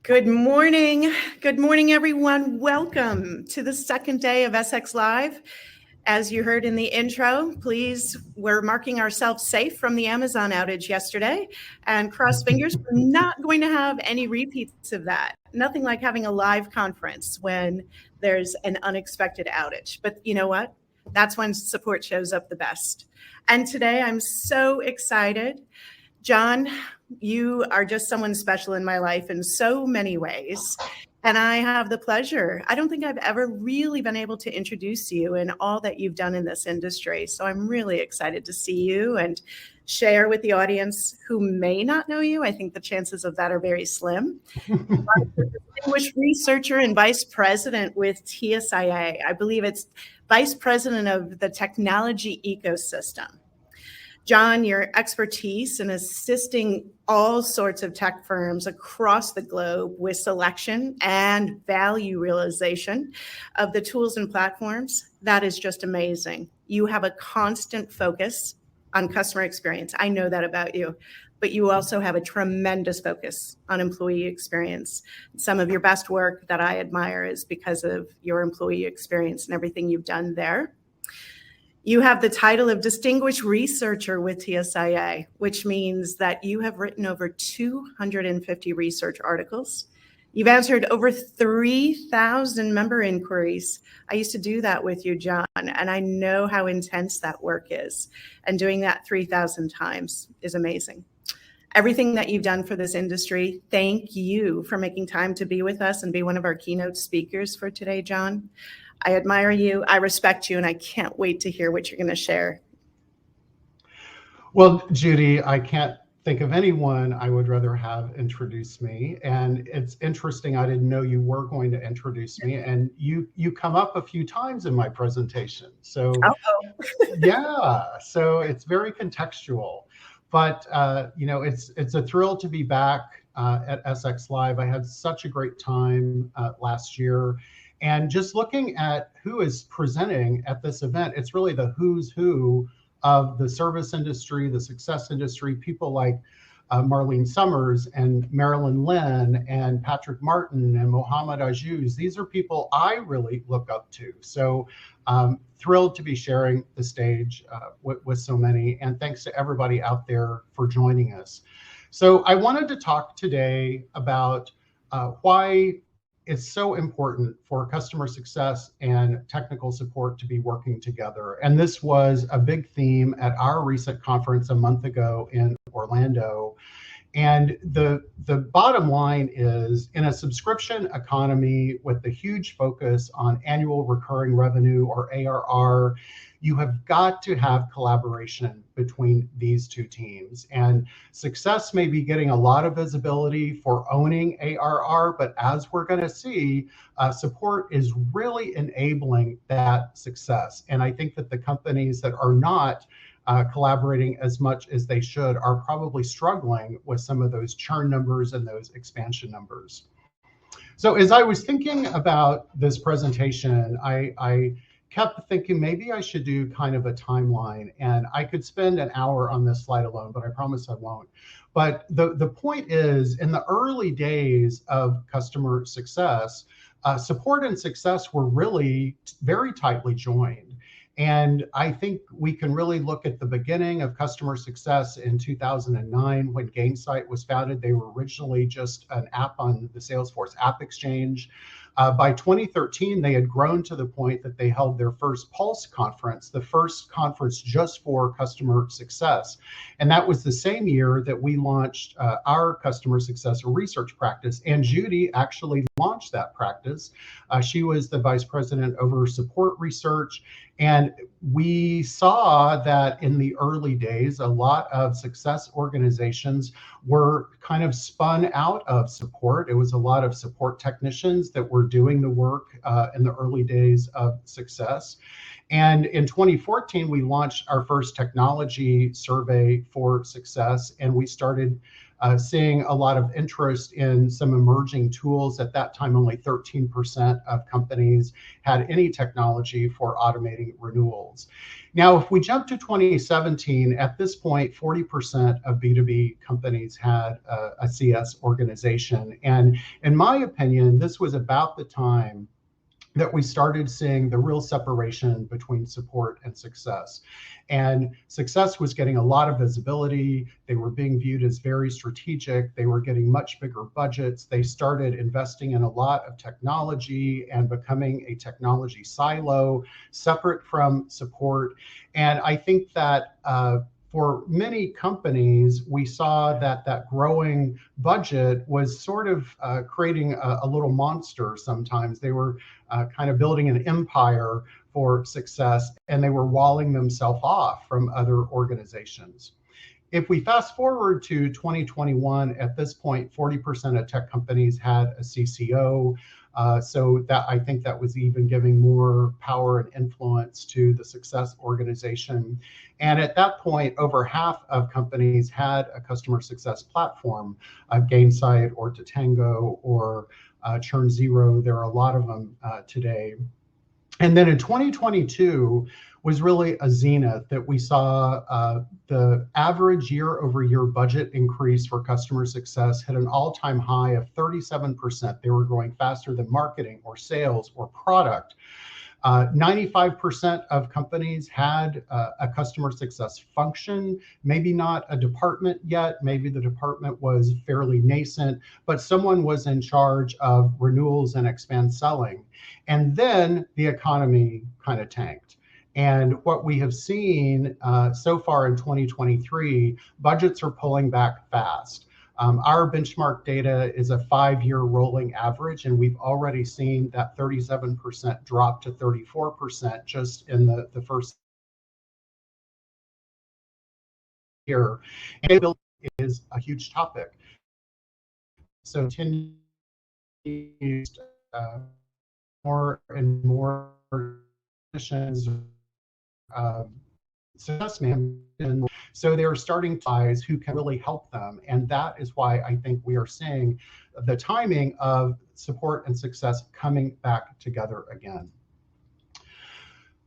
Good morning. Good morning, everyone. Welcome to the second day of SX Live. As you heard in the intro, please, we're marking ourselves safe from the Amazon outage yesterday, and cross fingers, we're not going to have any repeats of that. Nothing like having a live conference when there's an unexpected outage. But you know what? That's when support shows up the best. And today I'm so excited. John, you are just someone special in my life in so many ways. And I have the pleasure. I don't think I've ever really been able to introduce you and all that you've done in this industry. So I'm really excited to see you and share with the audience who may not know you. I think the chances of that are very slim. Distinguished researcher and vice president with TSIA. I believe it's vice president of the technology ecosystem. John, your expertise in assisting all sorts of tech firms across the globe with selection and value realization of the tools and platforms, that is just amazing. You have a constant focus on customer experience. I know that about you, but you also have a tremendous focus on employee experience. Some of your best work that I admire is because of your employee experience and everything you've done there. You have the title of Distinguished Researcher with TSIA, which means that you have written over 250 research articles. You've answered over 3,000 member inquiries. I used to do that with you, John, and I know how intense that work is. And doing that 3,000 times is amazing. Everything that you've done for this industry, thank you for making time to be with us and be one of our keynote speakers for today, John. I admire you, I respect you, and I can't wait to hear what you're going to share. Well, Judy, I can't think of anyone I would rather have introduce me. And it's interesting, I didn't know you were going to introduce me, and you come up a few times in my presentation. So yeah, so it's very contextual. But it's a thrill to be back at SX Live. I had such a great time last year. And just looking at who is presenting at this event, it's really the who's who of the service industry, the success industry, people like Marlene Summers and Marilyn Lynn and Patrick Martin and Mohammed Ajouz. These are people I really look up to. So thrilled to be sharing the stage with so many. And thanks to everybody out there for joining us. So I wanted to talk today about why it's so important for customer success and technical support to be working together. And this was a big theme at our recent conference a month ago in Orlando. And the bottom line is, in a subscription economy with the huge focus on annual recurring revenue, or ARR, you have got to have collaboration between these two teams. And success may be getting a lot of visibility for owning ARR, but as we're going to see, support is really enabling that success. And I think that the companies that are not collaborating as much as they should are probably struggling with some of those churn numbers and those expansion numbers. So as I was thinking about this presentation, I kept thinking maybe I should do kind of a timeline, and I could spend an hour on this slide alone, but I promise I won't. But the point is, in the early days of customer success, support and success were really very tightly joined. And I think we can really look at the beginning of customer success in 2009 when Gainsight was founded. They were originally just an app on the Salesforce App Exchange. By 2013, they had grown to the point that they held their first Pulse conference, the first conference just for customer success. And that was the same year that we launched our customer success research practice. And Judy actually launched that practice. She was the vice president over support research. And we saw that in the early days, a lot of success organizations were kind of spun out of support. It was a lot of support technicians that were doing the work in the early days of success. And in 2014, we launched our first technology survey for success, and we started seeing a lot of interest in some emerging tools. At that time, only 13% of companies had any technology for automating renewals. Now, if we jump to 2017, at this point, 40% of B2B companies had a CS organization. And in my opinion, this was about the time that we started seeing the real separation between support and success. And success was getting a lot of visibility. They were being viewed as very strategic. They were getting much bigger budgets. They started investing in a lot of technology and becoming a technology silo separate from support. And I think that for many companies, we saw that that growing budget was sort of creating a little monster sometimes. They were kind of building an empire for success, and they were walling themselves off from other organizations. If we fast forward to 2021, at this point, 40% of tech companies had a CCO. So that, I think that was even giving more power and influence to the success organization. And at that point, over half of companies had a customer success platform, Gainsight or Tatango or Churn Zero. There are a lot of them today. And then in 2022 was really a zenith that we saw the average year-over-year budget increase for customer success hit an all-time high of 37%. They were growing faster than marketing or sales or product. 95% of companies had a customer success function, maybe not a department yet, maybe the department was fairly nascent, but someone was in charge of renewals and expand selling. And then the economy kind of tanked. And what we have seen so far in 2023, budgets are pulling back fast. Our benchmark data is a 5-year rolling average, and we've already seen that 37% drop to 34% just in the first year. And it is a huge topic. So continues more and more positions success management. So they're starting to realize who can really help them. And that is why I think we are seeing the timing of support and success coming back together again.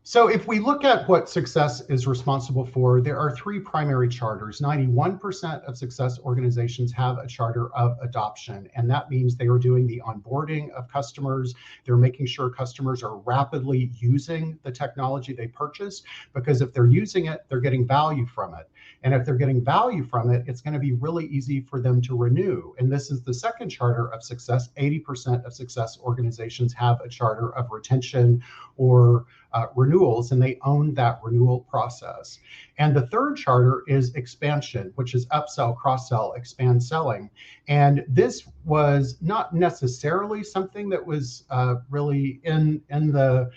So if we look at what success is responsible for, there are 3 primary charters. 91% of success organizations have a charter of adoption, and that means they are doing the onboarding of customers. They're making sure customers are rapidly using the technology they purchased, because if they're using it, they're getting value from it. And if they're getting value from it, it's going to be really easy for them to renew. And this is the second charter of success. 80% of success organizations have a charter of retention or renewals, and they own that renewal process. And the third charter is expansion, which is upsell, cross-sell, expand selling. And this was not necessarily something that was really in the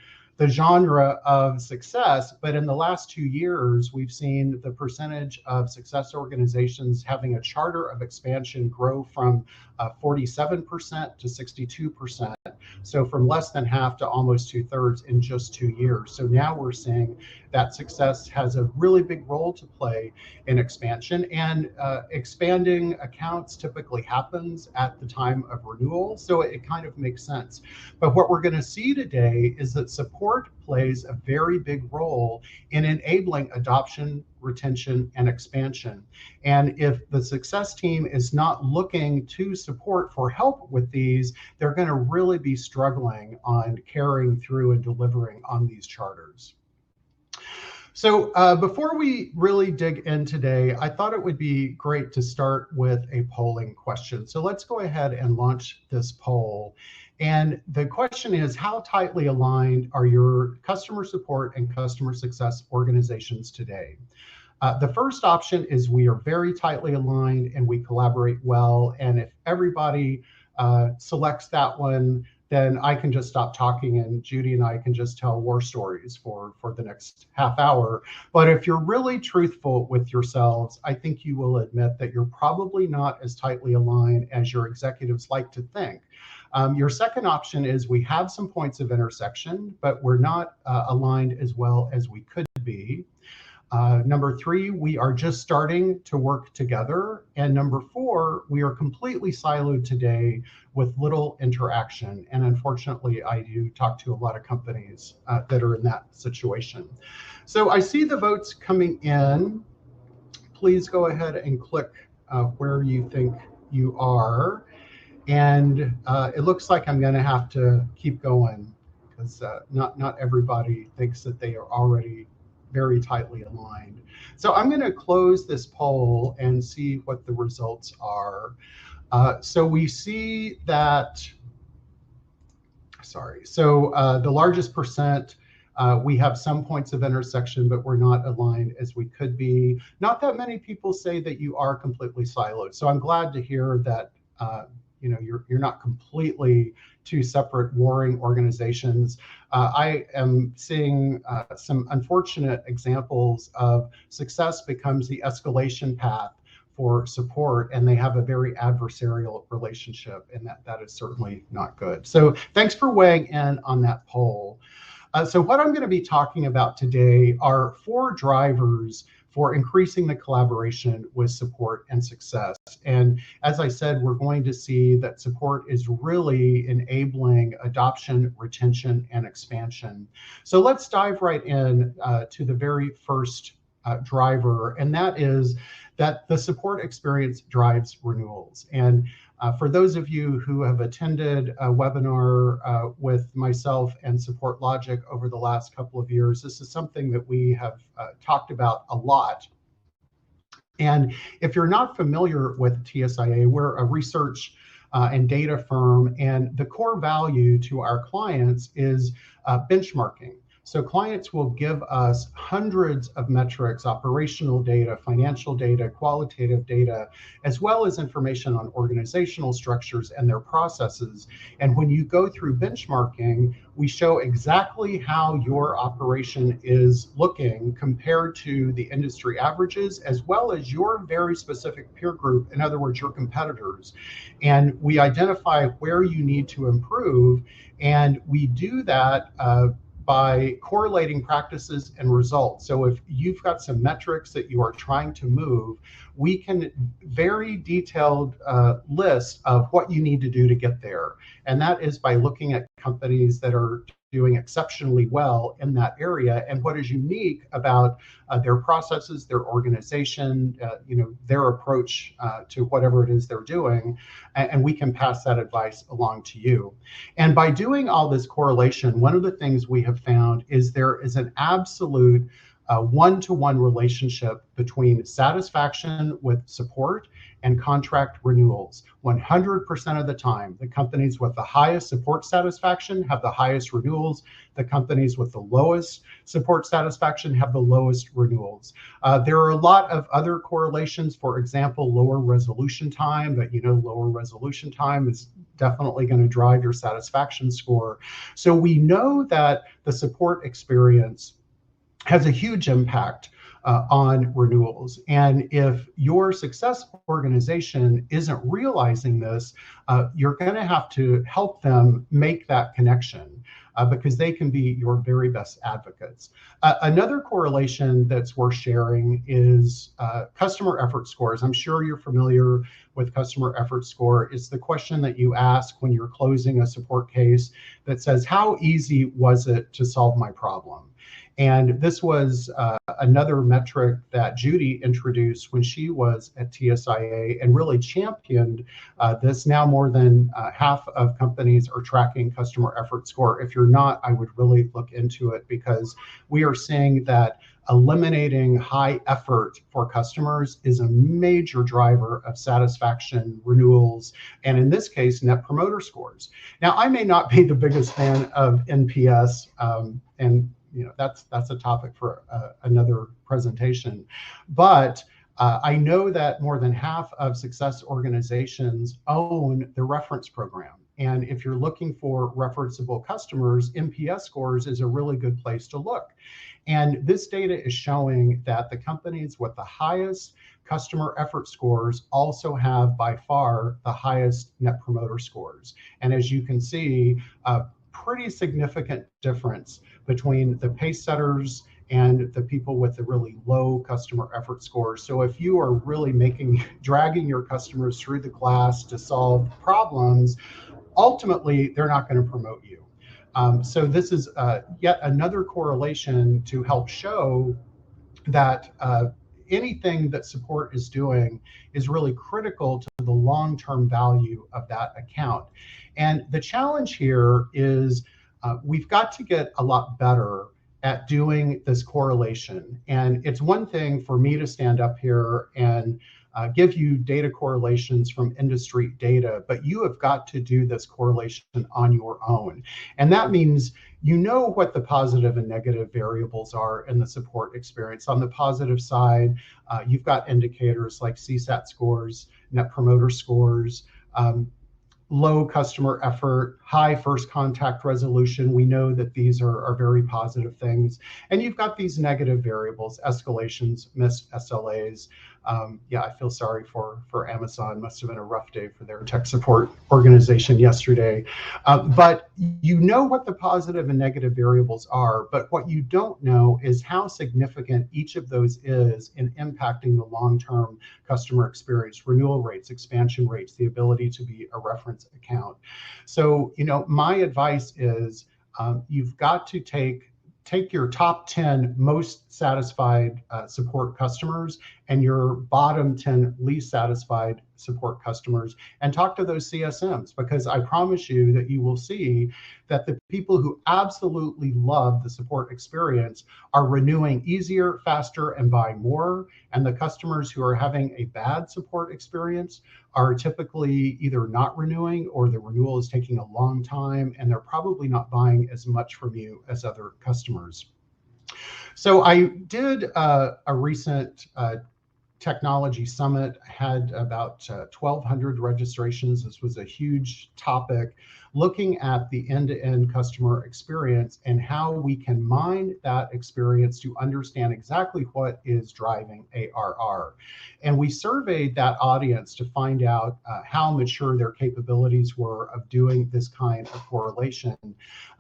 genre of success, but in the last 2 years, we've seen the percentage of success organizations having a charter of expansion grow from 47% to 62%. So from less than half to almost 2/3 in just 2 years. So now we're seeing that success has a really big role to play in expansion, and expanding accounts typically happens at the time of renewal. So it kind of makes sense. But what we're going to see today is that support support plays a very big role in enabling adoption, retention, and expansion. And if the success team is not looking to support for help with these, they're going to really be struggling on carrying through and delivering on these charters. So before we really dig in today, I thought it would be great to start with a polling question. So let's go ahead and launch this poll. And the question is, how tightly aligned are your customer support and customer success organizations today? The first option is we are very tightly aligned and we collaborate well. And if everybody selects that one, then I can just stop talking and Judy and I can just tell war stories for the next half hour. But if you're really truthful with yourselves, I think you will admit that you're probably not as tightly aligned as your executives like to think. Your second option is we have some points of intersection, but we're not aligned as well as we could be. Number three, we are just starting to work together. And number four, we are completely siloed today with little interaction. And unfortunately, I do talk to a lot of companies that are in that situation. So I see the votes coming in. Please go ahead and click where you think you are. And it looks like I'm going to have to keep going because not everybody thinks that they are already very tightly aligned. So I'm going to close this poll and see what the results are. So we see that, the largest percent, we have some points of intersection, but we're not aligned as we could be. Not that many people say that you are completely siloed. So I'm glad to hear that you're not completely two separate warring organizations. I am seeing some unfortunate examples of success becomes the escalation path for support, and they have a very adversarial relationship, and that is certainly not good. So thanks for weighing in on that poll. So what I'm going to be talking about today are 4 drivers for increasing the collaboration with support and success. And as I said, we're going to see that support is really enabling adoption, retention, and expansion. So let's dive right in to the very first driver, and that is that the support experience drives renewals. And for those of you who have attended a webinar with myself and Support Logic over the last couple of years, this is something that we have talked about a lot. And if you're not familiar with TSIA, we're a research and data firm, and the core value to our clients is benchmarking. So clients will give us hundreds of metrics, operational data, financial data, qualitative data, as well as information on organizational structures and their processes. And when you go through benchmarking, we show exactly how your operation is looking compared to the industry averages, as well as your very specific peer group, in other words, your competitors. And we identify where you need to improve, and we do that by correlating practices and results. So if you've got some metrics that you are trying to move, we can very detailed list of what you need to do to get there. And that is by looking at companies that are doing exceptionally well in that area and what is unique about their processes, their organization, their approach to whatever it is they're doing, and we can pass that advice along to you. And by doing all this correlation, one of the things we have found is there is an absolute one-to-one relationship between satisfaction with support and contract renewals. 100% of the time, the companies with the highest support satisfaction have the highest renewals. The companies with the lowest support satisfaction have the lowest renewals. There are a lot of other correlations, for example, lower resolution time, but lower resolution time is definitely going to drive your satisfaction score. So we know that the support experience has a huge impact on renewals. And if your success organization isn't realizing this, you're going to have to help them make that connection. because they can be your very best advocates. Another correlation that's worth sharing is customer effort scores. I'm sure you're familiar with customer effort score. It's the question that you ask when you're closing a support case that says, how easy was it to solve my problem? And this was another metric that Judy introduced when she was at TSIA and really championed this. Now more than half of companies are tracking customer effort score. If you're not, I would really look into it, because we are seeing that eliminating high effort for customers is a major driver of satisfaction, renewals, and in this case, net promoter scores. Now, I may not be the biggest fan of NPS, and that's a topic for another presentation, but I know that more than half of success organizations own the reference program. And if you're looking for referenceable customers, NPS scores is a really good place to look. And this data is showing that the companies with the highest customer effort scores also have by far the highest net promoter scores. And as you can see, a pretty significant difference between the pace setters and the people with the really low customer effort scores. So if you are really dragging your customers through the class to solve problems, ultimately they're not going to promote you. So this is yet another correlation to help show that anything that support is doing is really critical to the long-term value of that account. And the challenge here is we've got to get a lot better at doing this correlation. And it's one thing for me to stand up here and give you data correlations from industry data, but you have got to do this correlation on your own. And that means you know what the positive and negative variables are in the support experience. On the positive side, you've got indicators like CSAT scores, net promoter scores, low customer effort, high first contact resolution. We know that these are very positive things. And you've got these negative variables, escalations, missed SLAs. Yeah, I feel sorry for Amazon. Must have been a rough day for their tech support organization yesterday. But you know what the positive and negative variables are, but what you don't know is how significant each of those is in impacting the long-term customer experience, renewal rates, expansion rates, the ability to be a reference account. So, my advice is you've got to take your top 10 most satisfied support customers and your bottom 10 least satisfied support customers and talk to those CSMs, because I promise you that you will see that the people who absolutely love the support experience are renewing easier, faster, and buying more. And the customers who are having a bad support experience are typically either not renewing or the renewal is taking a long time, and they're probably not buying as much from you as other customers. So I did a recent technology summit, had about 1,200 registrations. This was a huge topic, looking at the end-to-end customer experience and how we can mine that experience to understand exactly what is driving ARR. And we surveyed that audience to find out how mature their capabilities were of doing this kind of correlation.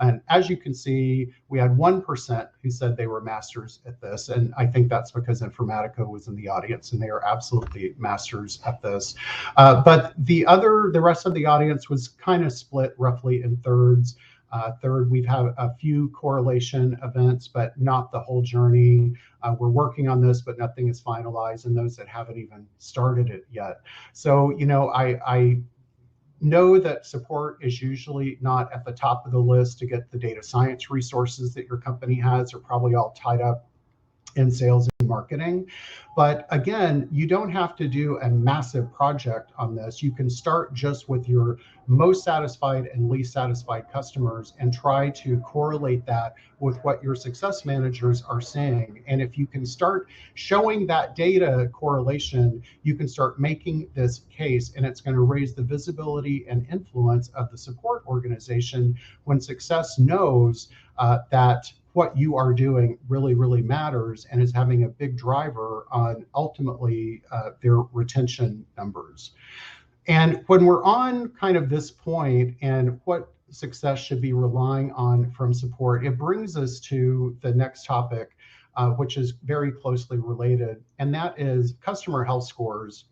And as you can see, we had 1% who said they were masters at this. And I think that's because Informatica was in the audience and they are absolutely masters at this. But the rest of the audience was kind of split roughly in thirds. We've had a few correlation events, but not the whole journey. We're working on this, but nothing is finalized, and those that haven't even started it yet. So, I know that support is usually not at the top of the list to get the data science resources that your company has. Are probably all tied up in sales and marketing. But again, you don't have to do a massive project on this. You can start just with your most satisfied and least satisfied customers and try to correlate that with what your success managers are saying. And if you can start showing that data correlation, you can start making this case, and it's going to raise the visibility and influence of the support organization when success knows that what you are doing really, really matters and is having a big driver on ultimately their retention numbers. And when we're on kind of this point, and what success should be relying on from support, it brings us to the next topic, which is very closely related, and that is customer health scores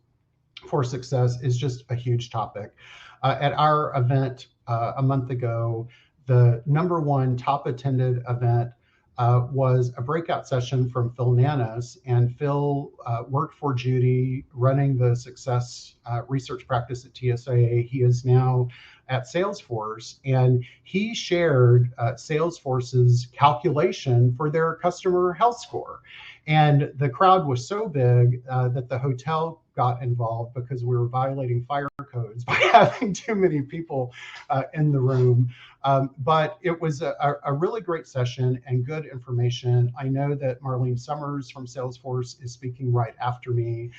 for success is just a huge topic. At our event a month ago, the number one top attended event was a breakout session from Phil Nanas. And Phil worked for Judy running the success research practice at TSIA. He is now at Salesforce, and he shared Salesforce's calculation for their customer health score. And the crowd was so big that the hotel got involved because we were violating fire codes by having too many people in the room. But it was a really great session and good information. I know that Marlene Summers from Salesforce is speaking right after me.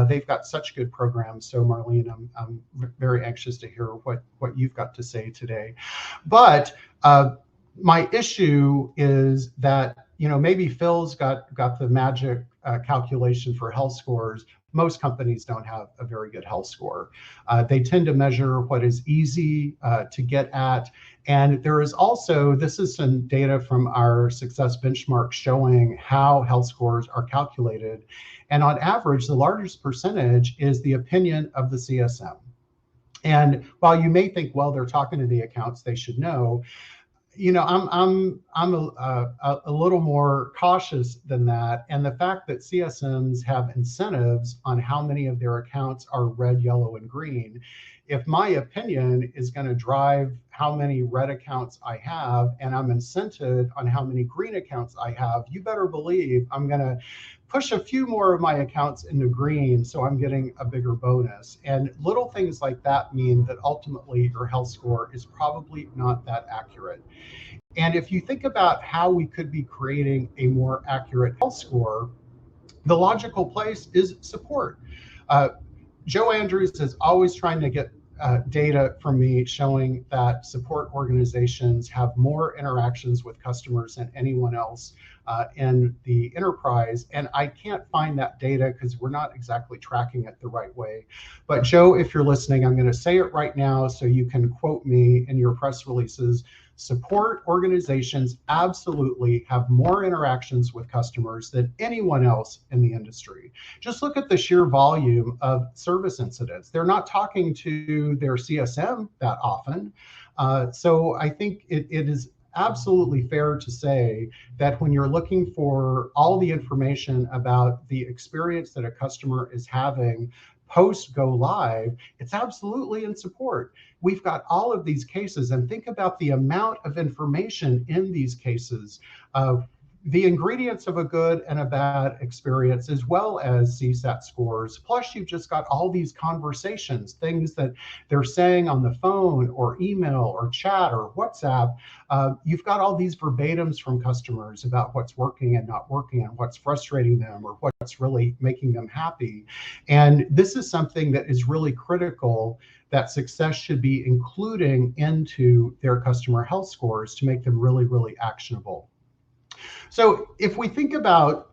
They've got such good programs. So Marlene, I'm very anxious to hear what you've got to say today. But my issue is that, maybe Phil's got the magic calculation for health scores. Most companies don't have a very good health score. They tend to measure what is easy to get at. And there is also, this is some data from our success benchmark showing how health scores are calculated. And on average, the largest percentage is the opinion of the CSM. And while you may think, well, they're talking to the accounts, they should know, I'm a little more cautious than that. And the fact that CSMs have incentives on how many of their accounts are red, yellow, and green, if my opinion is going to drive how many red accounts I have, and I'm incented on how many green accounts I have, you better believe I'm going to push a few more of my accounts into green, so I'm getting a bigger bonus. And little things like that mean that ultimately your health score is probably not that accurate. And if you think about how we could be creating a more accurate health score, the logical place is support. Joe Andrews is always trying to get data from me showing that support organizations have more interactions with customers than anyone else in the enterprise. And I can't find that data because we're not exactly tracking it the right way. But Joe, if you're listening, I'm going to say it right now so you can quote me in your press releases. Support organizations absolutely have more interactions with customers than anyone else in the industry. Just look at the sheer volume of service incidents. They're not talking to their CSM that often. So I think it is absolutely fair to say that when you're looking for all the information about the experience that a customer is having post go live, it's absolutely in support. We've got all of these cases, and think about the amount of information in these cases of the ingredients of a good and a bad experience, as well as CSAT scores. Plus, you've just got all these conversations, things that they're saying on the phone or email or chat or WhatsApp. You've got all these verbatims from customers about what's working and not working and what's frustrating them or what's really making them happy. And this is something that is really critical that success should be including into their customer health scores to make them really, really actionable. So if we think about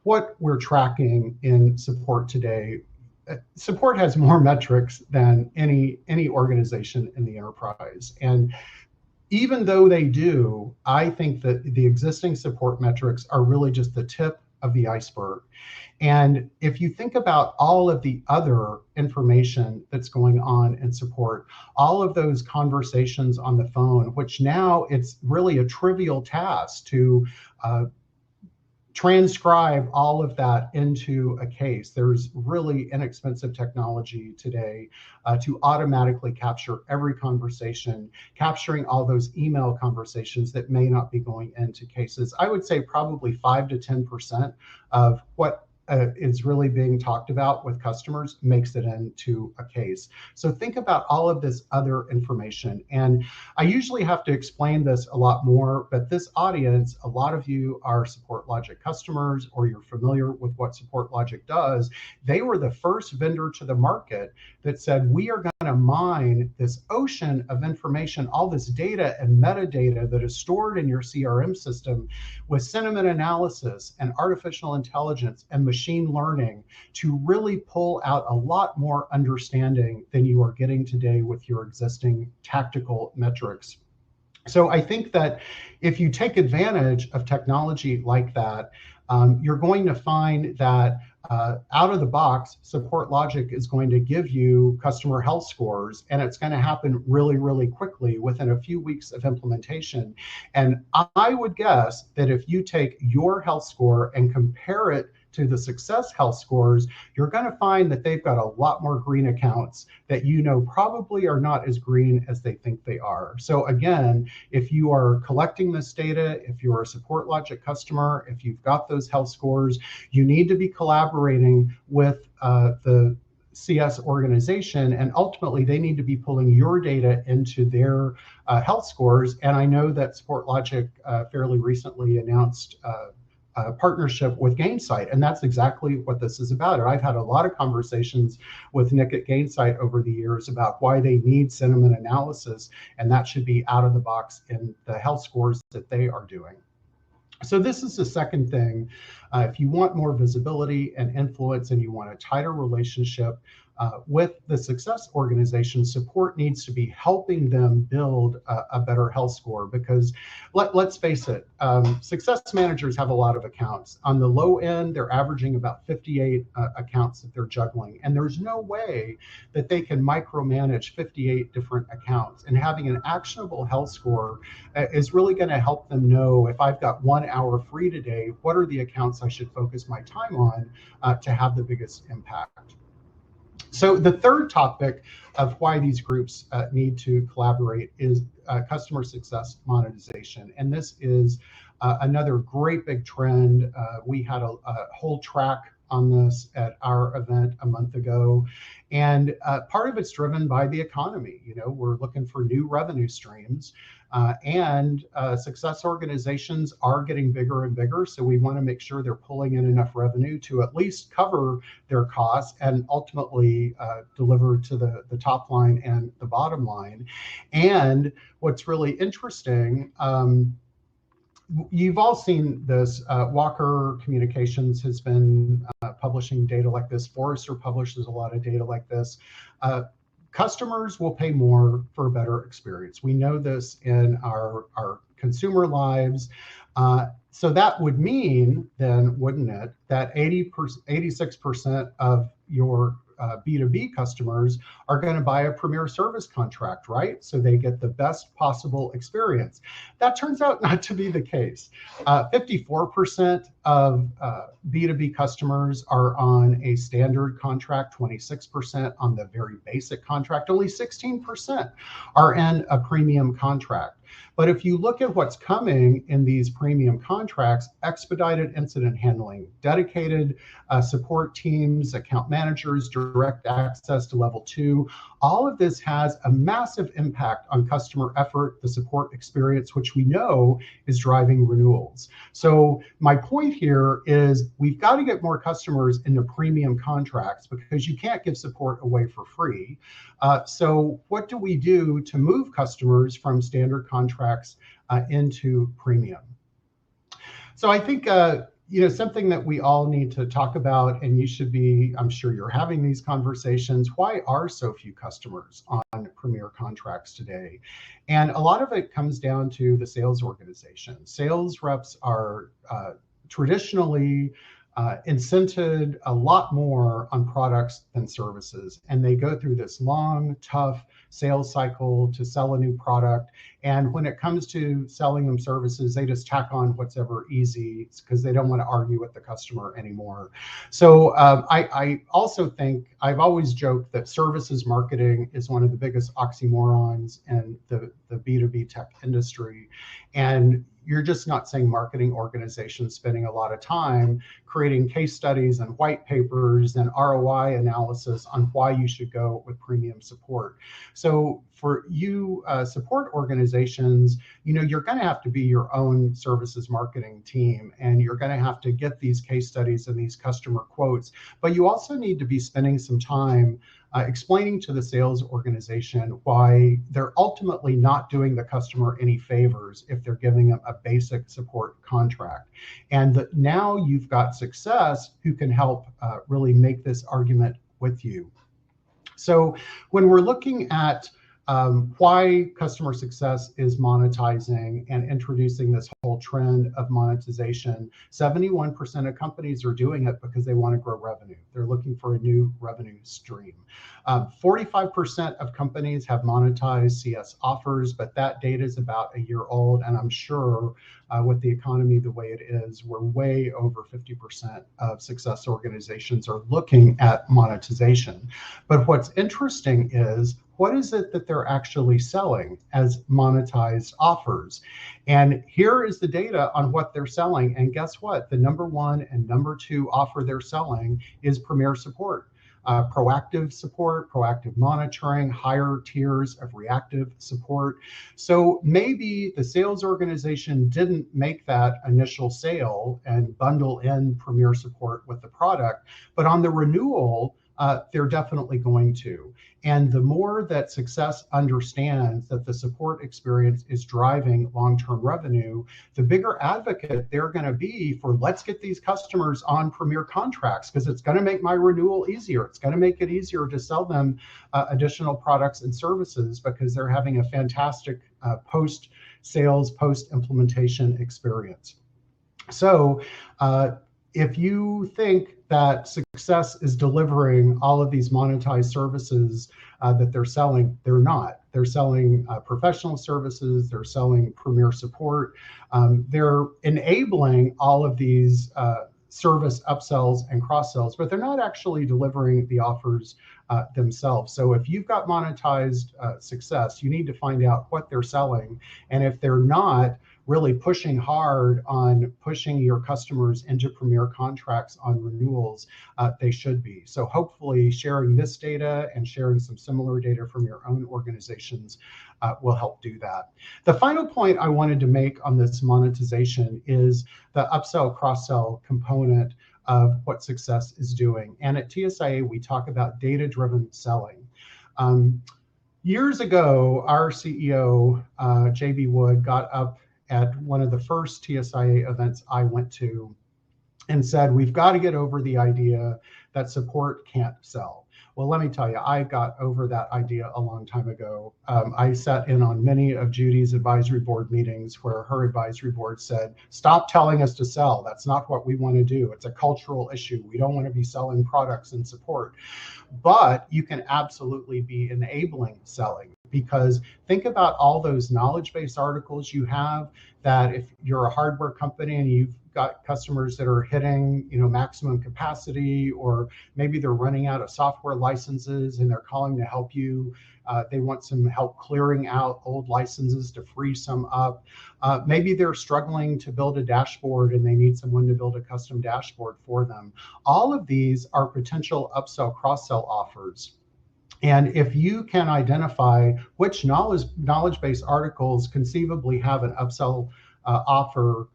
what we're tracking in support today, support has more metrics than any organization in the enterprise. And even though they do, I think that the existing support metrics are really just the tip of the iceberg. And if you think about all of the other information that's going on in support, all of those conversations on the phone, which now it's really a trivial task to transcribe all of that into a case. There's really inexpensive technology today to automatically capture every conversation, capturing all those email conversations that may not be going into cases. I would say probably 5 to 10% of what is really being talked about with customers makes it into a case. So think about all of this other information. And I usually have to explain this a lot more, but this audience, a lot of you are Support Logic customers, or you're familiar with what Support Logic does. They were the first vendor to the market that said, we are going to mine this ocean of information, all this data and metadata that is stored in your CRM system with sentiment analysis and artificial intelligence and machine machine learning to really pull out a lot more understanding than you are getting today with your existing tactical metrics. So I think that if you take advantage of technology like that, you're going to find that out of the box, Support Logic is going to give you customer health scores, and it's going to happen really, really quickly within a few weeks of implementation. And I would guess that if you take your health score and compare it to the Success Health scores, you're going to find that they've got a lot more green accounts that probably are not as green as they think they are. So again, if you are collecting this data, if you're a Support Logic customer, if you've got those health scores, you need to be collaborating with the CS organization, and ultimately they need to be pulling your data into their health scores. And I know that Support Logic fairly recently announced partnership with Gainsight, and that's exactly what this is about. And I've had a lot of conversations with Nick at Gainsight over the years about why they need sentiment analysis, and that should be out of the box in the health scores that they are doing. So this is the second thing. If you want more visibility and influence and you want a tighter relationship with the Success organization, support needs to be helping them build a better health score, because let's face it, success managers have a lot of accounts. On the low end, they're averaging about 58 accounts that they're juggling, and there's no way that they can micromanage 58 different accounts. And having an actionable health score is really going to help them know, if I've got 1 hour free today, what are the accounts I should focus my time on to have the biggest impact. So the third topic of why these groups need to collaborate is customer success monetization. And this is another great big trend. We had a whole track on this at our event a month ago. And part of it's driven by the economy. We're looking for new revenue streams. And success organizations are getting bigger and bigger. So we want to make sure they're pulling in enough revenue to at least cover their costs and ultimately deliver to the top line and the bottom line. And what's really interesting, you've all seen this. Walker Communications has been publishing data like this. Forrester publishes a lot of data like this. Customers will pay more for a better experience. We know this in our consumer lives. So that would mean then, wouldn't it, that 86% of your B2B customers are going to buy a premier service contract, right? So they get the best possible experience. That turns out not to be the case. 54% of B2B customers are on a standard contract, 26% on the very basic contract, only 16% are in a premium contract. But if you look at what's coming in these premium contracts, expedited incident handling, dedicated support teams, account managers, direct access to level 2, all of this has a massive impact on customer effort, the support experience, which we know is driving renewals. So my point here is we've got to get more customers into premium contracts, because you can't give support away for free. So what do we do to move customers from standard contracts into premium? So I think something that we all need to talk about, and you should be, I'm sure you're having these conversations, why are so few customers on premier contracts today? And a lot of it comes down to the sales organization. Sales reps are traditionally incented a lot more on products than services. And they go through this long, tough sales cycle to sell a new product. And when it comes to selling them services, they just tack on what's ever easy, because they don't want to argue with the customer anymore. So I also think, I've always joked that services marketing is one of the biggest oxymorons in the B2B tech industry. And you're just not seeing marketing organizations spending a lot of time creating case studies and white papers and ROI analysis on why you should go with premium support. So for you support organizations, you're going to have to be your own services marketing team, and you're going to have to get these case studies and these customer quotes. But you also need to be spending some time explaining to the sales organization why they're ultimately not doing the customer any favors if they're giving them a basic support contract. And that now you've got success who can help really make this argument with you. So when we're looking at why customer success is monetizing and introducing this whole trend of monetization, 71% of companies are doing it because they want to grow revenue. They're looking for a new revenue stream. 45% of companies have monetized CS offers, but that data is about a year old, and I'm sure with the economy the way it is, we're way over 50% of success organizations are looking at monetization. But what's interesting is, what is it that they're actually selling as monetized offers? And here is the data on what they're selling. And guess what? The number one and number two offer they're selling is Premier Support. Proactive support, proactive monitoring, higher tiers of reactive support. So maybe the sales organization didn't make that initial sale and bundle in Premier Support with the product, but on the renewal, they're definitely going to. And the more that success understands that the support experience is driving long-term revenue, the bigger advocate they're going to be for, let's get these customers on Premier contracts, because it's going to make my renewal easier. It's going to make it easier to sell them additional products and services, because they're having a fantastic post-sales, post-implementation experience. So if you think that success is delivering all of these monetized services that they're selling, they're not. They're selling professional services, they're selling Premier Support, they're enabling all of these service upsells and cross-sells, but they're not actually delivering the offers themselves. So if you've got monetized success, you need to find out what they're selling. And if they're not really pushing hard on pushing your customers into Premier contracts on renewals, they should be. So hopefully sharing this data and sharing some similar data from your own organizations will help do that. The final point I wanted to make on this monetization is the upsell, cross-sell component of what success is doing. And at TSIA, we talk about data-driven selling. Years ago, our CEO, JB Wood, got up at one of the first TSIA events I went to and said, we've got to get over the idea that support can't sell. Well, let me tell you, I got over that idea a long time ago. I sat in on many of Judy's advisory board meetings where her advisory board said, stop telling us to sell. That's not what we want to do. It's a cultural issue. We don't want to be selling products and support. But you can absolutely be enabling selling, because think about all those knowledge-based articles you have, that if you're a hardware company and you've got customers that are hitting, maximum capacity, or maybe they're running out of software licenses and they're calling to help you. They want some help clearing out old licenses to free some up. Maybe they're struggling to build a dashboard and they need someone to build a custom dashboard for them. All of these are potential upsell, cross-sell offers. And if you can identify which knowledge-based articles conceivably have an upsell offer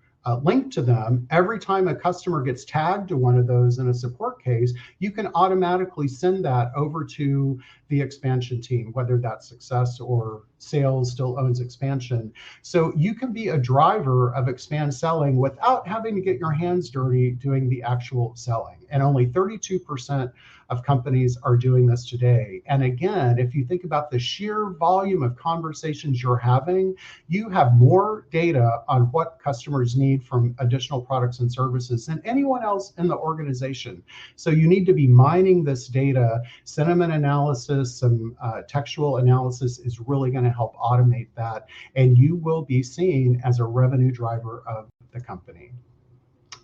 linked to them, every time a customer gets tagged to one of those in a support case, you can automatically send that over to the expansion team, whether that's success or sales still owns expansion. So you can be a driver of expand selling without having to get your hands dirty doing the actual selling. And only 32% of companies are doing this today. And again, if you think about the sheer volume of conversations you're having, you have more data on what customers need from additional products and services than anyone else in the organization. So you need to be mining this data. Sentiment analysis, some textual analysis is really going to help automate that. And you will be seen as a revenue driver of the company.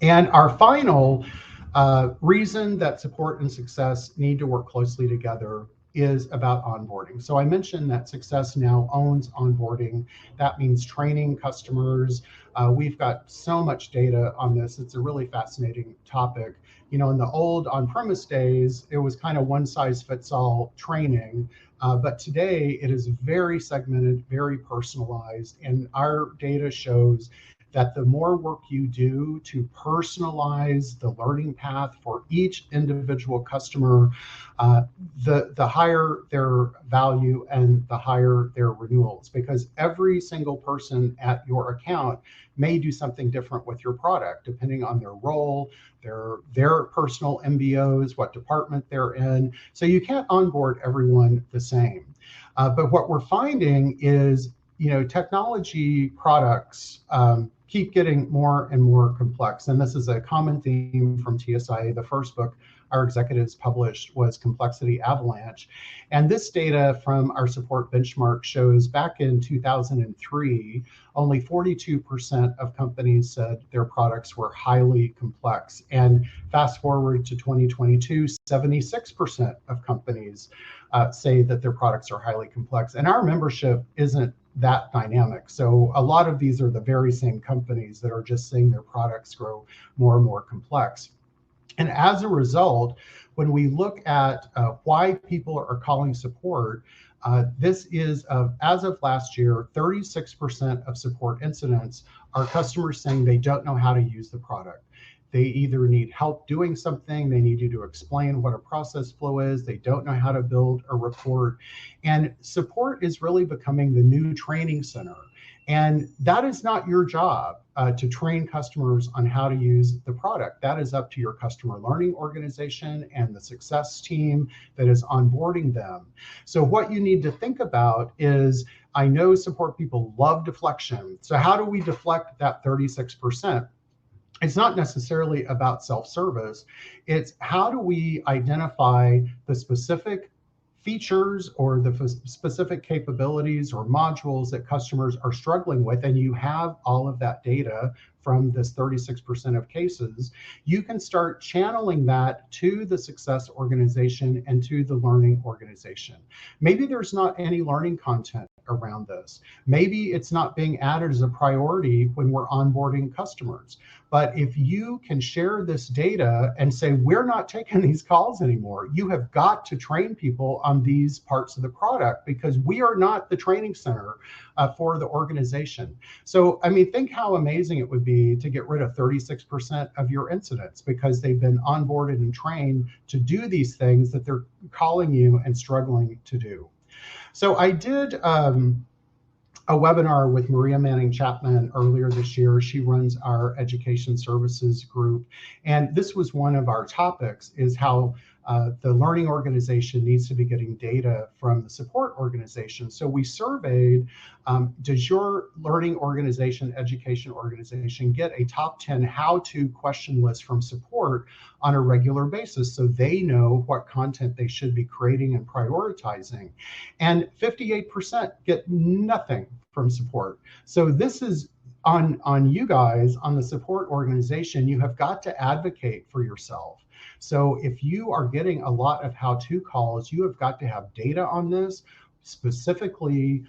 And our final reason that support and success need to work closely together is about onboarding. So I mentioned that success now owns onboarding. That means training customers. We've got so much data on this. It's a really fascinating topic. In the old on-premise days, it was kind of one size fits all training. But today it is very segmented, very personalized. And our data shows that the more work you do to personalize the learning path for each individual customer, the higher their value and the higher their renewals, because every single person at your account may do something different with your product depending on their role, their personal MBOs, what department they're in. So you can't onboard everyone the same. But what we're finding is, technology products keep getting more and more complex. And this is a common theme from TSIA. The first book our executives published was Complexity Avalanche. And this data from our support benchmark shows back in 2003, only 42% of companies said their products were highly complex. And fast forward to 2022, 76% of companies say that their products are highly complex. And our membership isn't that dynamic. So a lot of these are the very same companies that are just seeing their products grow more and more complex. And as a result, when we look at why people are calling support, this is, as of last year, 36% of support incidents are customers saying they don't know how to use the product. They either need help doing something, they need you to explain what a process flow is, they don't know how to build a report. And support is really becoming the new training center. And that is not your job to train customers on how to use the product. That is up to your customer learning organization and the success team that is onboarding them. So what you need to think about is, I know support people love deflection. So how do we deflect that 36%? It's not necessarily about self-service. It's how do we identify the specific features or the specific capabilities or modules that customers are struggling with, and you have all of that data from this 36% of cases, you can start channeling that to the success organization and to the learning organization. Maybe there's not any learning content around this. Maybe it's not being added as a priority when we're onboarding customers. But if you can share this data and say, we're not taking these calls anymore, you have got to train people on these parts of the product, because we are not the training center for the organization. So, I mean, think how amazing it would be to get rid of 36% of your incidents because they've been onboarded and trained to do these things that they're calling you and struggling to do. So I did a webinar with Maria Manning Chapman earlier this year. She runs our education services group. And this was one of our topics, is how the learning organization needs to be getting data from the support organization. So we surveyed, does your learning organization, education organization get a top 10 how-to question list from support on a regular basis so they know what content they should be creating and prioritizing? And 58% get nothing from support. So this is on you guys, on the support organization. You have got to advocate for yourself. So if you are getting a lot of how-to calls, you have got to have data on this, specifically,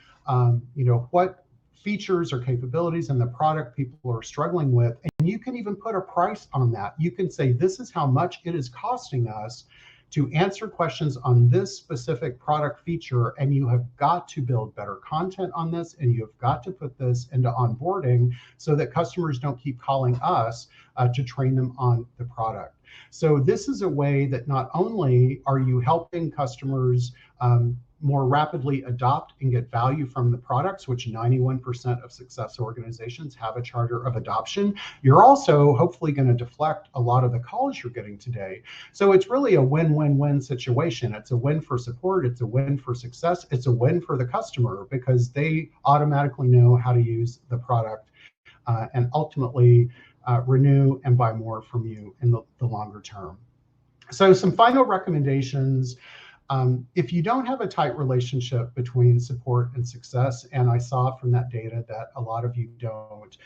what features or capabilities in the product people are struggling with. And you can even put a price on that. You can say, this is how much it is costing us to answer questions on this specific product feature, and you have got to build better content on this, and you have got to put this into onboarding so that customers don't keep calling us to train them on the product. So this is a way that not only are you helping customers more rapidly adopt and get value from the products, which 91% of success organizations have a charter of adoption, you're also hopefully going to deflect a lot of the calls you're getting today. So it's really a win-win-win situation. It's a win for support, it's a win for success, it's a win for the customer because they automatically know how to use the product and ultimately renew and buy more from you in the longer term. So some final recommendations. If you don't have a tight relationship between support and success, and I saw from that data that a lot of you don't,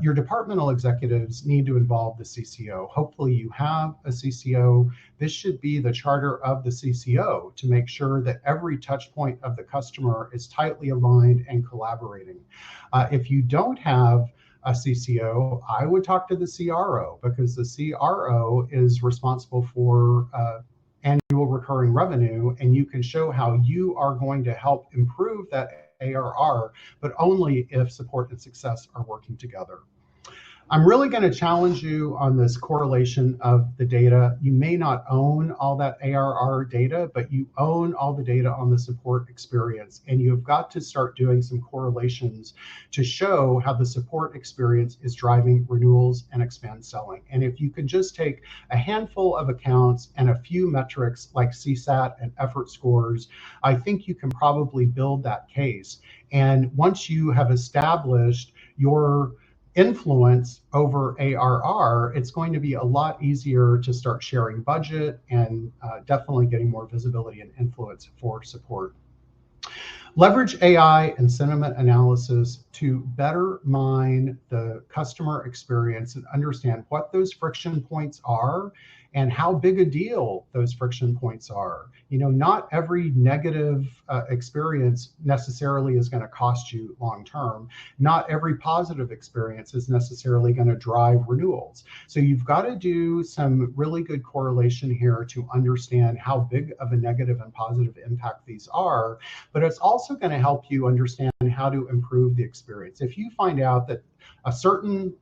your departmental executives need to involve the CCO. Hopefully you have a CCO. This should be the charter of the CCO to make sure that every touch point of the customer is tightly aligned and collaborating. If you don't have a CCO, I would talk to the CRO, because the CRO is responsible for annual recurring revenue, and you can show how you are going to help improve that ARR, but only if support and success are working together. I'm really going to challenge you on this correlation of the data. You may not own all that ARR data, but you own all the data on the support experience. And you've got to start doing some correlations to show how the support experience is driving renewals and expand selling. And if you can just take a handful of accounts and a few metrics like CSAT and effort scores, I think you can probably build that case. And once you have established your influence over ARR, it's going to be a lot easier to start sharing budget and definitely getting more visibility and influence for support. Leverage AI and sentiment analysis to better mine the customer experience and understand what those friction points are and how big a deal those friction points are. Not every negative experience necessarily is going to cost you long term. Not every positive experience is necessarily going to drive renewals. So you've got to do some really good correlation here to understand how big of a negative and positive impact these are, but it's also going to help you understand how to improve the experience. If you find out that a certain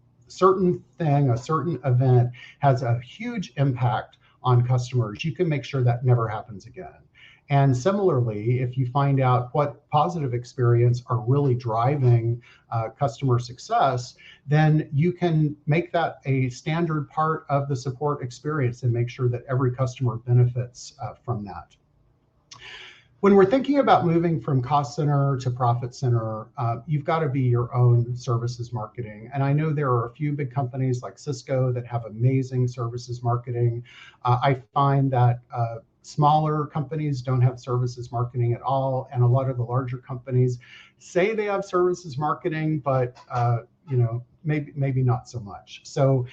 thing, a certain event has a huge impact on customers, you can make sure that never happens again. And similarly, if you find out what positive experience are really driving customer success, then you can make that a standard part of the support experience and make sure that every customer benefits from that. When we're thinking about moving from cost center to profit center, you've got to be your own services marketing. And I know there are a few big companies like Cisco that have amazing services marketing. I find that smaller companies don't have services marketing at all. And a lot of the larger companies say they have services marketing, but maybe not so much. So,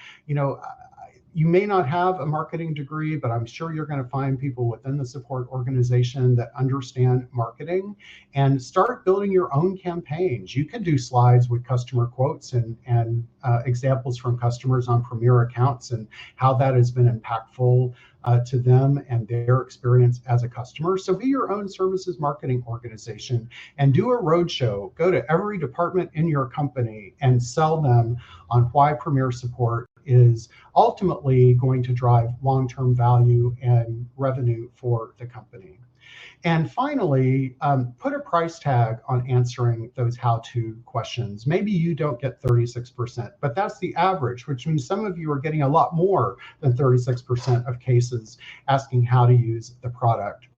you may not have a marketing degree, but I'm sure you're going to find people within the support organization that understand marketing and start building your own campaigns. You can do slides with customer quotes and examples from customers on premier accounts and how that has been impactful to them and their experience as a customer. So be your own services marketing organization and do a roadshow. Go to every department in your company and sell them on why Premier Support is ultimately going to drive long-term value and revenue for the company. And finally, put a price tag on answering those how-to questions. Maybe you don't get 36%, but that's the average, which means some of you are getting a lot more than 36% of cases asking how to use the product.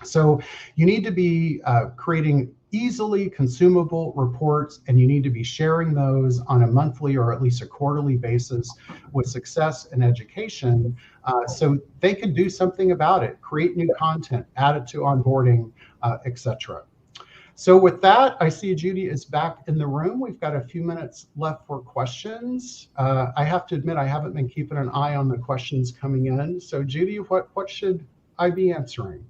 So you need to be creating easily consumable reports, and you need to be sharing those on a monthly or at least a quarterly basis with success and education so they can do something about it, create new content, add it to onboarding, etc. So with that, I see Judy is back in the room. We've got a few minutes left for questions. I have to admit, I haven't been keeping an eye on the questions coming in. So Judy, what should I be answering?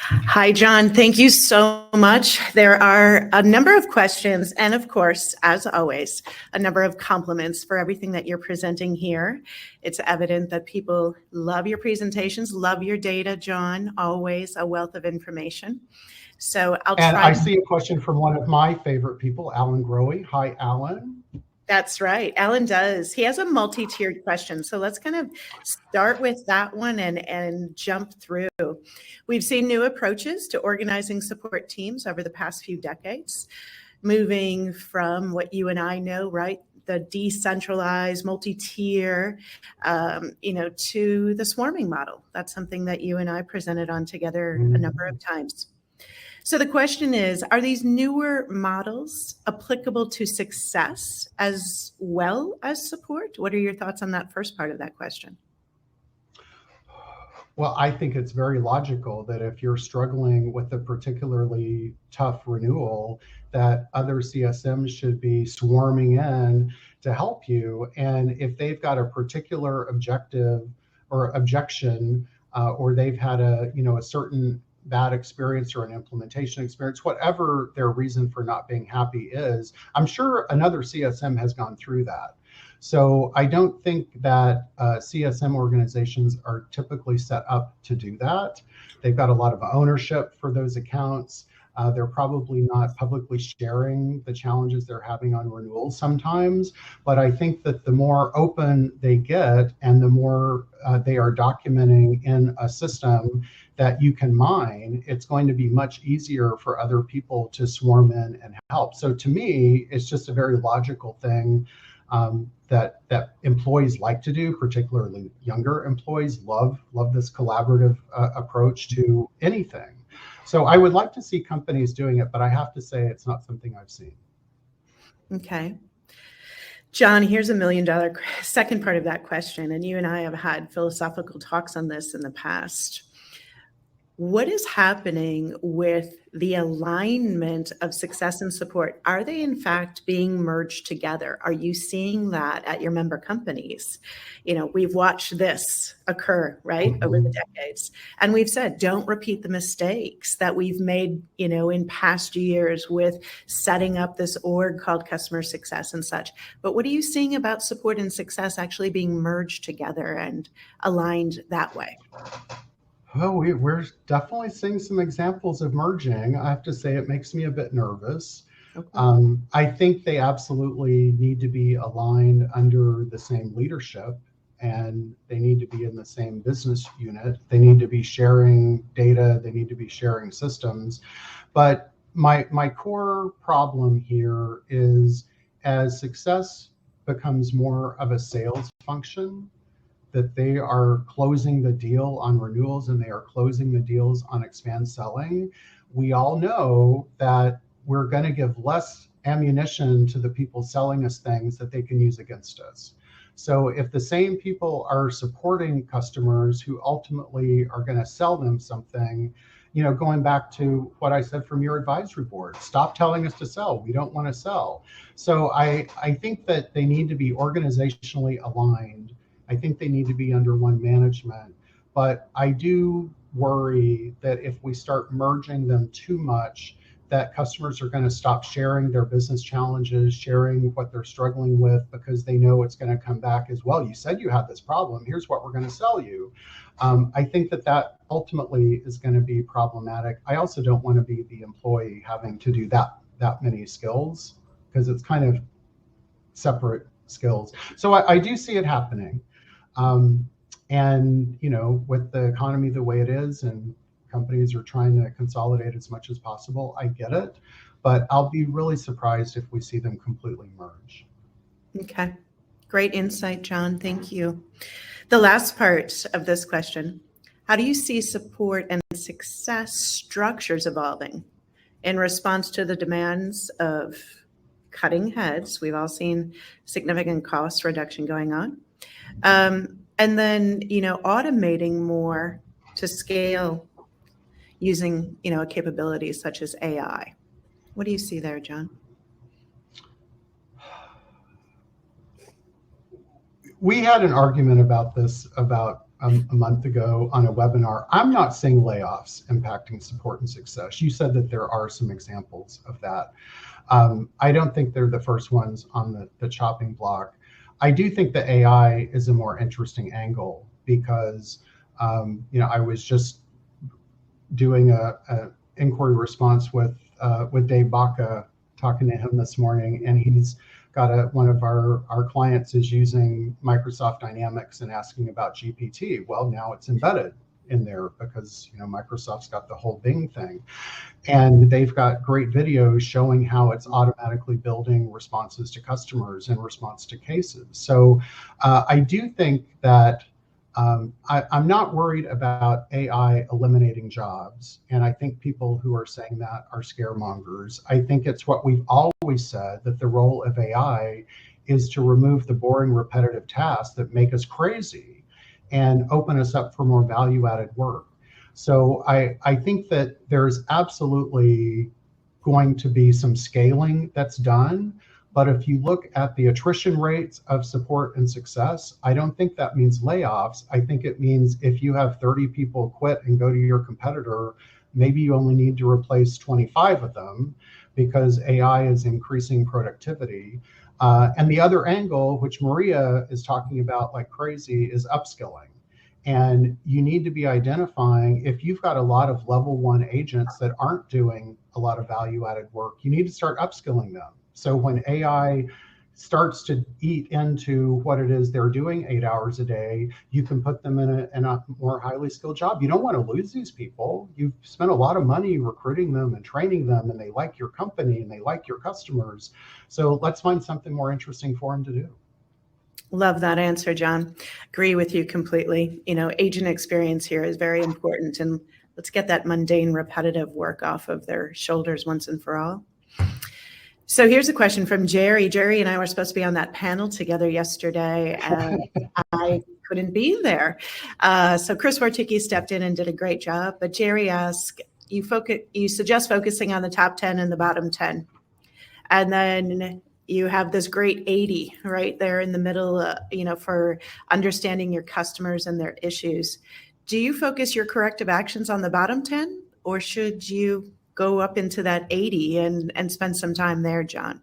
Hi, John. Thank you so much. There are a number of questions and, of course, as always, a number of compliments for everything that you're presenting here. It's evident that people love your presentations, love your data, John, always a wealth of information. So I'll try. And I see a question from one of my favorite people, Alan Grohe. Hi, Alan. That's right. Alan does. He has a multi-tiered question. So let's kind of start with that one and jump through. We've seen new approaches to organizing support teams over the past few decades, moving from what you and I know, right? The decentralized multi-tier, to the swarming model. That's something that you and I presented on together a number of times. So the question is, are these newer models applicable to success as well as support? What are your thoughts on that first part of that question? Well, I think it's very logical that if you're struggling with a particularly tough renewal, that other CSMs should be swarming in to help you. And if they've got a particular objective or objection, or they've had a certain bad experience or an implementation experience, whatever their reason for not being happy is, I'm sure another CSM has gone through that. So I don't think that CSM organizations are typically set up to do that. They've got a lot of ownership for those accounts. They're probably not publicly sharing the challenges they're having on renewals sometimes, but I think that the more open they get and the more they are documenting in a system that you can mine, it's going to be much easier for other people to swarm in and help. So to me, it's just a very logical thing that employees like to do, particularly younger employees love this collaborative approach to anything. So I would like to see companies doing it, but I have to say it's not something I've seen. Okay. John, here's $1 million second part of that question, and you and I have had philosophical talks on this in the past. What is happening with the alignment of success and support? Are they in fact being merged together? Are you seeing that at your member companies? We've watched this occur, right, over the decades. And we've said, don't repeat the mistakes that we've made, in past years with setting up this org called customer success and such. But what are you seeing about support and success actually being merged together and aligned that way? Well, we're definitely seeing some examples of merging. I have to say it makes me a bit nervous. Okay. I think they absolutely need to be aligned under the same leadership, and they need to be in the same business unit. They need to be sharing data. They need to be sharing systems. But my core problem here is as success becomes more of a sales function, that they are closing the deal on renewals and they are closing the deals on expand selling, we all know that we're going to give less ammunition to the people selling us things that they can use against us. So if the same people are supporting customers who ultimately are going to sell them something, going back to what I said from your advisory board, stop telling us to sell. We don't want to sell. So I think that they need to be organizationally aligned. I think they need to be under one management, but I do worry that if we start merging them too much, that customers are going to stop sharing their business challenges, sharing what they're struggling with, because they know it's going to come back as well. You said you had this problem. Here's what we're going to sell you. I think that ultimately is going to be problematic. I also don't want to be the employee having to do that many skills, because it's kind of separate skills. So I do see it happening. And, with the economy the way it is and companies are trying to consolidate as much as possible, I get it, but I'll be really surprised if we see them completely merge. Okay. Great insight, John. Thank you. The last part of this question, how do you see support and success structures evolving in response to the demands of cutting heads? We've all seen significant cost reduction going on. And then, automating more to scale using, capabilities such as AI. What do you see there, John? We had an argument about this about a month ago on a webinar. I'm not seeing layoffs impacting support and success. You said that there are some examples of that. I don't think they're the first ones on the chopping block. I do think that AI is a more interesting angle because, I was just doing a inquiry response with Dave Baca, talking to him this morning, and he's got one of our clients is using Microsoft Dynamics and asking about GPT. Well, now it's embedded in there because Microsoft's got the whole Bing thing, and they've got great videos showing how it's automatically building responses to customers in response to cases. So I do think that I'm not worried about AI eliminating jobs, and I think people who are saying that are scaremongers. I think it's what we've always said, that the role of AI is to remove the boring, repetitive tasks that make us crazy and open us up for more value-added work. So I think that there's absolutely going to be some scaling that's done. But if you look at the attrition rates of support and success, I don't think that means layoffs. I think it means if you have 30 people quit and go to your competitor, maybe you only need to replace 25 of them because AI is increasing productivity. And the other angle, which Maria is talking about like crazy, is upskilling. And you need to be identifying, if you've got a lot of level 1 agents that aren't doing a lot of value added work, you need to start upskilling them. So when AI starts to eat into what it is they're doing 8 hours a day, you can put them in a more highly skilled job. You don't want to lose these people. You've spent a lot of money recruiting them and training them, and they like your company and they like your customers. So let's find something more interesting for them to do. Love that answer, John. Agree with you completely. Agent experience here is very important, and let's get that mundane, repetitive work off of their shoulders once and for all. So here's a question from Jerry. Jerry and I were supposed to be on that panel together yesterday, and I couldn't be there. So Chris Warticki stepped in and did a great job. But Jerry asked, you suggest focusing on the top 10 and the bottom 10. And then you have this great 80 right there in the middle, for understanding your customers and their issues. Do you focus your corrective actions on the bottom 10, or should you go up into that 80 and spend some time there, John?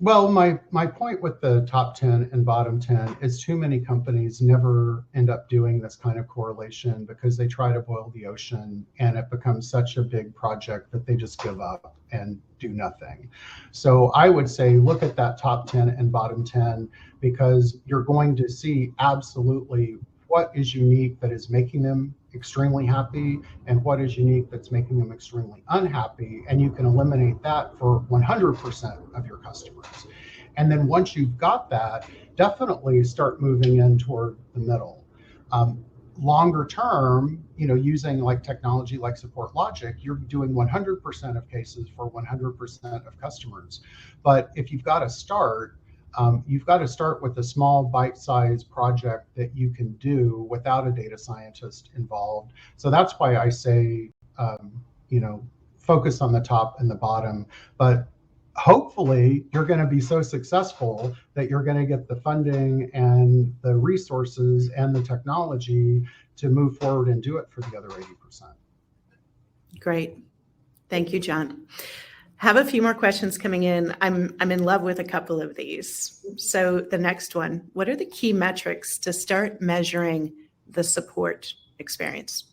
Well, my point with the top 10 and bottom 10 is too many companies never end up doing this kind of correlation because they try to boil the ocean and it becomes such a big project that they just give up and do nothing. So I would say look at that top 10 and bottom 10, because you're going to see absolutely what is unique that is making them extremely happy and what is unique that's making them extremely unhappy. And you can eliminate that for 100% of your customers. And then once you've got that, definitely start moving in toward the middle. Longer term, using like technology like Support Logic, you're doing 100% of cases for 100% of customers. But if you've got to start, you've got to start with a small bite-sized project that you can do without a data scientist involved. So that's why I say, focus on the top and the bottom. But hopefully you're going to be so successful that you're going to get the funding and the resources and the technology to move forward and do it for the other 80%. Great. Thank you, John. Have a few more questions coming in. I'm in love with a couple of these. So the next one, what are the key metrics to start measuring the support experience?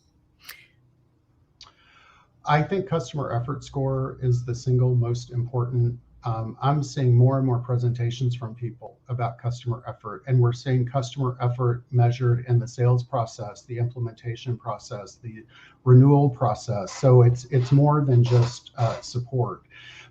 I think customer effort score is the single most important. I'm seeing more and more presentations from people about customer effort, and we're seeing customer effort measured in the sales process, the implementation process, the renewal process. So it's more than just support.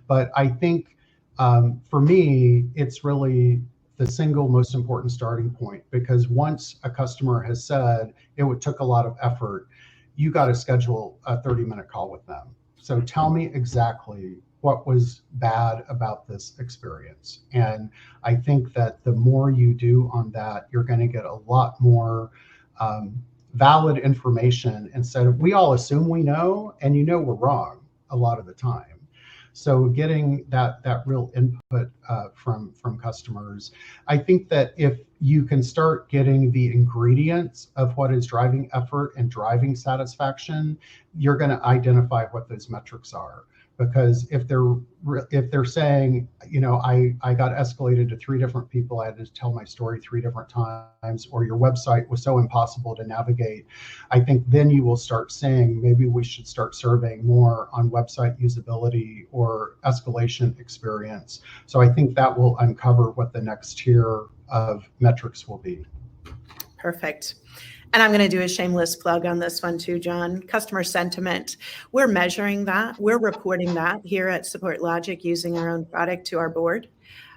But I think for me, it's really the single most important starting point, because once a customer has said it took a lot of effort, you got to schedule a 30-minute call with them. So tell me exactly what was bad about this experience. And I think that the more you do on that, you're going to get a lot more valid information instead of, we all assume we know, and we're wrong a lot of the time. So getting that real input from customers, I think that if you can start getting the ingredients of what is driving effort and driving satisfaction, you're going to identify what those metrics are. Because if they're saying, I got escalated to 3 different people, I had to tell my story 3 different times, or your website was so impossible to navigate, I think then you will start saying maybe we should start surveying more on website usability or escalation experience. So I think that will uncover what the next tier of metrics will be. Perfect. And I'm going to do a shameless plug on this one too, John. Customer sentiment. We're measuring that. We're reporting that here at Support Logic using our own product to our board.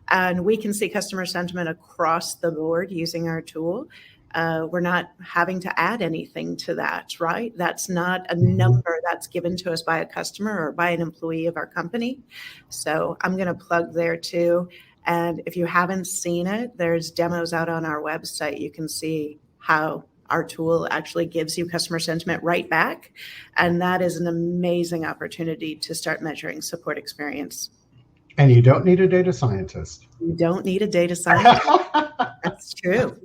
And we can see customer sentiment across the board using our tool. We're not having to add anything to that, right? That's not a number that's given to us by a customer or by an employee of our company. So I'm going to plug there too. And if you haven't seen it, there's demos out on our website. You can see how our tool actually gives you customer sentiment right back. And that is an amazing opportunity to start measuring support experience. And you don't need a data scientist. You don't need a data scientist. That's true.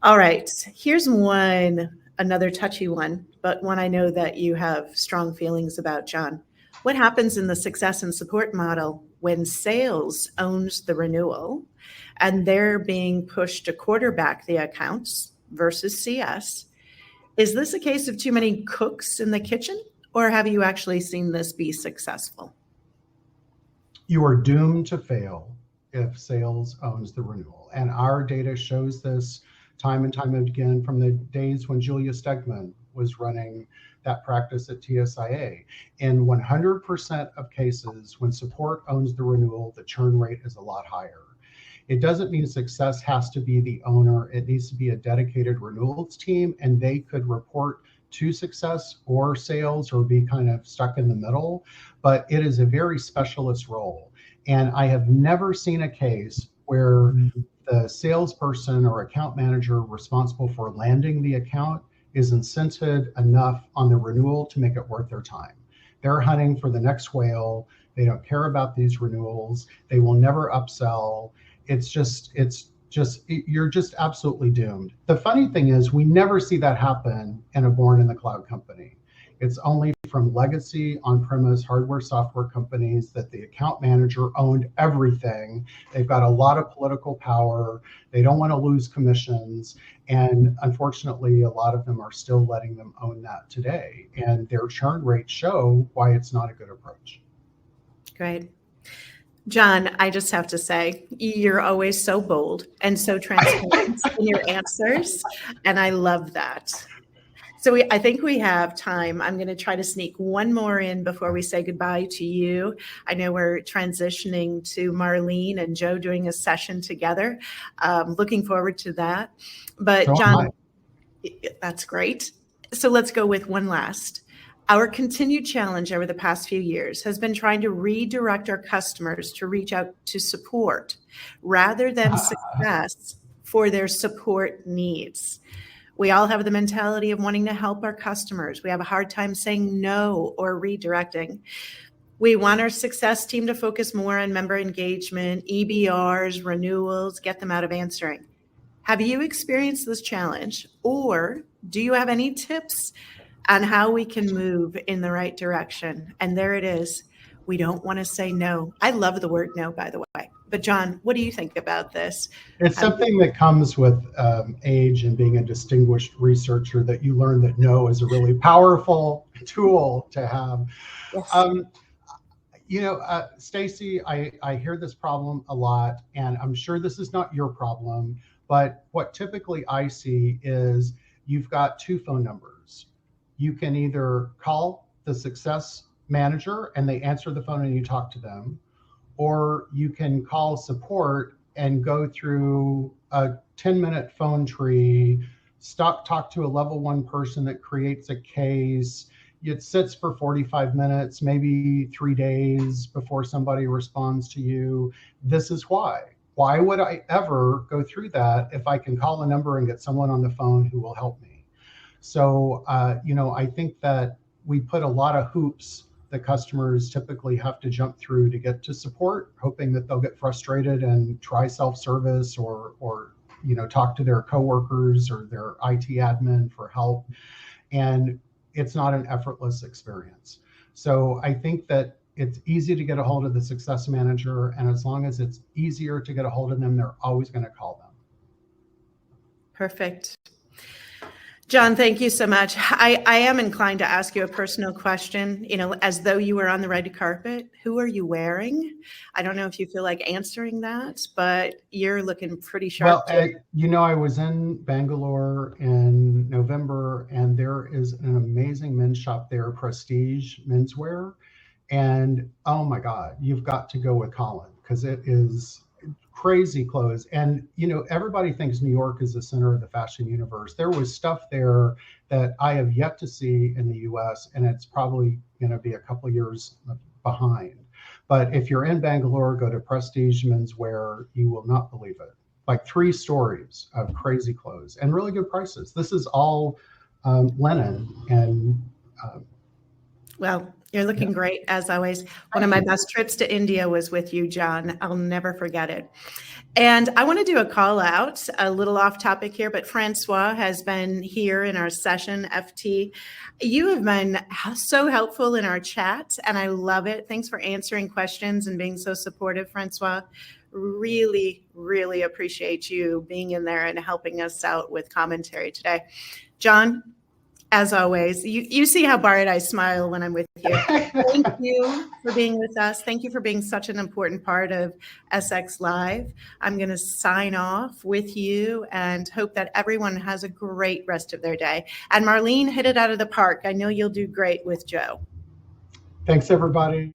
All right, here's another touchy one, but one I know that you have strong feelings about, John. What happens in the success and support model when sales owns the renewal and they're being pushed to quarterback the accounts versus CS. Is this a case of too many cooks in the kitchen, or have you actually seen this be successful? You are doomed to fail if sales owns the renewal. And our data shows this time and time again from the days when Julia Stegman was running that practice at TSIA. In 100% of cases, when support owns the renewal, the churn rate is a lot higher. It doesn't mean success has to be the owner. It needs to be a dedicated renewals team, and they could report to success or sales or be kind of stuck in the middle. But it is a very specialist role. And I have never seen a case where the salesperson or account manager responsible for landing the account is incented enough on the renewal to make it worth their time. They're hunting for the next whale. They don't care about these renewals. They will never upsell. You're just absolutely doomed. The funny thing is we never see that happen in a born in the cloud company. It's only from legacy on-premise hardware software companies that the account manager owned everything. They've got a lot of political power. They don't want to lose commissions. And unfortunately, a lot of them are still letting them own that today. And their churn rates show why it's not a good approach. Great. John, I just have to say, you're always so bold and so transparent in your answers. And I love that. So I think we have time. I'm going to try to sneak one more in before we say goodbye to you. I know we're transitioning to Marlene and Joe doing a session together. Looking forward to that. But So John, that's great. So let's go with one last. Our continued challenge over the past few years has been trying to redirect our customers to reach out to support rather than success for their support needs. We all have the mentality of wanting to help our customers. We have a hard time saying no or redirecting. We want our success team to focus more on member engagement, EBRs, renewals, get them out of answering. Have you experienced this challenge, or do you have any tips on how we can move in the right direction? And there it is. We don't want to say no. I love the word no, by the way. But John, what do you think about this? It's something that comes with age and being a distinguished researcher, that you learn that no is a really powerful tool to have. Yes. Stacy, I hear this problem a lot, and I'm sure this is not your problem, but what typically I see is you've got two phone numbers. You can either call the success manager and they answer the phone and you talk to them, or you can call support and go through a 10-minute phone tree, talk to a level 1 person that creates a case. It sits for 45 minutes, maybe 3 days before somebody responds to you. This is why. Why would I ever go through that if I can call a number and get someone on the phone who will help me? So, I think that we put a lot of hoops that customers typically have to jump through to get to support, hoping that they'll get frustrated and try self-service or talk to their coworkers or their IT admin for help. And it's not an effortless experience. So I think that it's easy to get a hold of the success manager, and as long as it's easier to get a hold of them, they're always going to call them. Perfect. John, thank you so much. I am inclined to ask you a personal question, as though you were on the red carpet. Who are you wearing? I don't know if you feel like answering that, but you're looking pretty sharp. Well, I was in Bangalore in November, and there is an amazing men's shop there, Prestige Menswear. And oh my God, you've got to go with Colin, because it is crazy clothes. And everybody thinks New York is the center of the fashion universe. There was stuff there that I have yet to see in the US, and it's probably going to be a couple of years behind. But if you're in Bangalore, go to Prestige Menswear. You will not believe it. Like 3 stories of crazy clothes and really good prices. This is all linen and well, you're looking great, as always. One of my best trips to India was with you, John. I'll never forget it. And I want to do a call out, a little off topic here, but Francois has been here in our session, FT. You have been so helpful in our chat, and I love it. Thanks for answering questions and being so supportive, Francois. Really, really appreciate you being in there and helping us out with commentary today. John, as always, you see how bright I smile when I'm with you. Thank you for being with us. Thank you for being such an important part of SX Live. I'm going to sign off with you and hope that everyone has a great rest of their day. And Marlene, hit it out of the park. I know you'll do great with Joe. Thanks, everybody.